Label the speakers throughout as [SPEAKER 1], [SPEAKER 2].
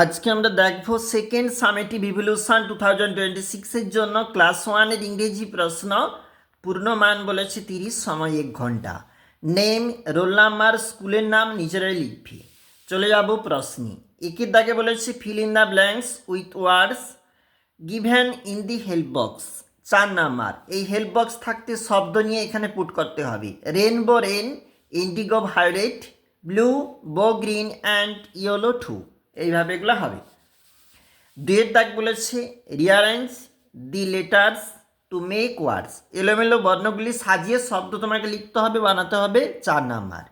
[SPEAKER 1] আজকে আমরা দেখব সেকেন্ড সামেটিভ ইভলিউশন 2026 জন্য ক্লাস 1 এর ইংরেজি প্রশ্ন। পূর্ণমান বলেছে 30, সময় 1 ঘন্টা। নেম, রোল নাম্বার, স্কুলের নাম নিজেরাই লিখবি। চলে যাব প্রশ্নে। একের দাগে বলেছে fill in the blanks with words given in the help box. 4 number, এই হেল্প বক্স থাকতে শব্দ নিয়ে এখানে পুট করতে হবে। Rainbow rain, indigo violet, blue bow green and yellow to. এইভাবে এগুলো হবে। দুয়ের দাগ বলেছে rearrange the letters to make words. এলোমেলো বর্ণগুলি সাজিয়ে শব্দ তোমাকে লিখতে হবে, বানাতে হবে। 4 নাম্বার,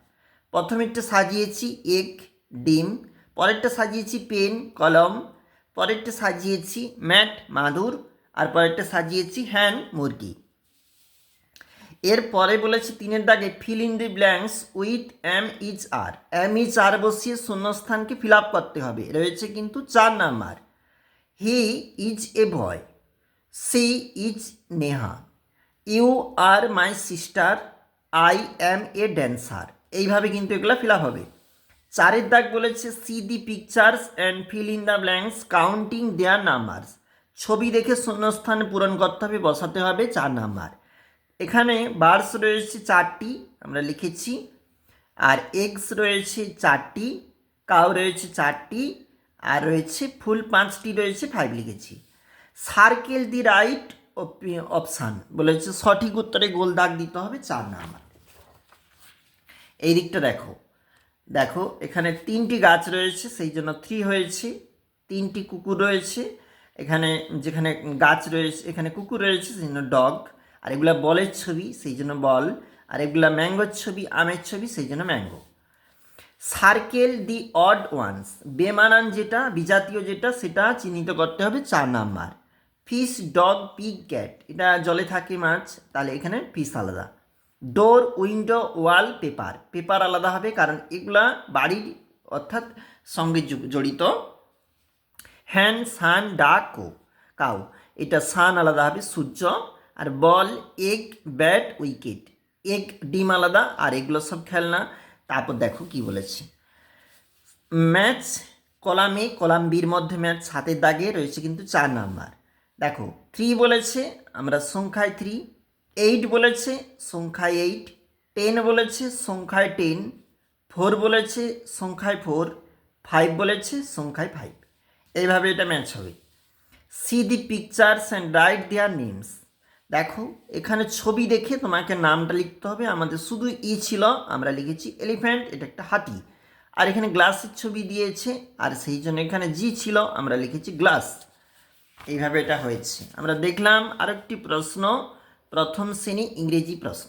[SPEAKER 1] প্রথমেরটা সাজিয়েছি এগ ডিম, পরেরটা সাজিয়েছি পেন কলম, পরেরটা সাজিয়েছি ম্যাট মাদুর, আর পরেরটা সাজিয়েছি হ্যান মুরগি। এরপরে বলেছে 3-এর দাগে fill in the blanks with am is are. Am is are বসিয়ে শূন্যস্থানকে ফিল আপ করতে হবে। রয়েছে কিন্তু 4 number. He is a boy, she is Neha, you are my sister, I am a dancer. এইভাবে কিন্তু এগুলো ফিল আপ হবে। 4-এর দাগ বলেছে see the pictures and fill in the blanks counting their numbers. ছবি দেখে শূন্যস্থান পূরণ করতে হবে, বসাতে হবে। 4 নাম্বার। এখানে বার্ডস রয়েছে 4টি, আমরা লিখেছি। আর এগস রয়েছে 4টি, কাউ রয়েছে 4টি, আর রয়েছে ফুল 5টি রয়েছে, 5 লিখেছি। সার্কেল দি রাইট অপশান বলেছে সঠিক উত্তরে গোল দাগ দিতে হবে। 4 নাম্বার। এই দিকটা দেখো, দেখো এখানে 3টি গাছ রয়েছে, সেই জন্য 3 হয়েছে। 3টি কুকুর রয়েছে, এখানে যেখানে গাছ রয়েছে এখানে কুকুর রয়েছে, সেই জন্য ডগ। আর এগুলা বলের ছবি, সেই জন্য বল। আর এগুলা ম্যাঙ্গোর ছবি, আমের ছবি, সেই জন্য mango. Circle the odd ones, বেমানান যেটা, বিজাতীয় যেটা, সেটা চিহ্নিত করতে হবে। 4 number. Fish dog pig cat, এটা জলে থাকে মাছ, তাহলে এখানে ফিশ আলাদা। Door window wall paper, paper আলাদা হবে কারণ এগুলা বাড়ির অর্থাৎ সঙ্গে জড়িত। হ্যান সান ডাক কাউ, এটা সান আলাদা হবে সূর্য। আর বল এগ ব্যাট উইকেট, এগ ডিম আলাদা, আর এগুলো সব খেলনা। তারপর দেখো কি বলেছে, ম্যাচ কলামে, কলাম বির মধ্যে ম্যাচ 7-এর দাগে রয়েছে কিন্তু 4 নাম্বার। দেখো 3 বলেছে, আমরা সংখ্যায় 3। 8 বলেছে সংখ্যায় 8। 10 বলেছে সংখ্যায় 10। 4 বলেছে সংখ্যায় 4। 5 বলেছে সংখ্যায় 5। এইভাবে এটা ম্যাচ হবে। See the pictures and write their names. দেখো এখানে ছবি দেখে তোমাকে নামটা লিখতে হবে। আমাদের শুধু ই ছিল, আমরা লিখেছি এলিফ্যান্ট, এটা একটা হাতি। আর এখানে গ্লাসের ছবি দিয়েছে, আর সেই জন্য এখানে জি ছিল, আমরা লিখেছি গ্লাস। এইভাবে এটা হয়েছে। আমরা দেখলাম আরেকটি প্রশ্ন, প্রথম শ্রেণী ইংরেজি প্রশ্ন।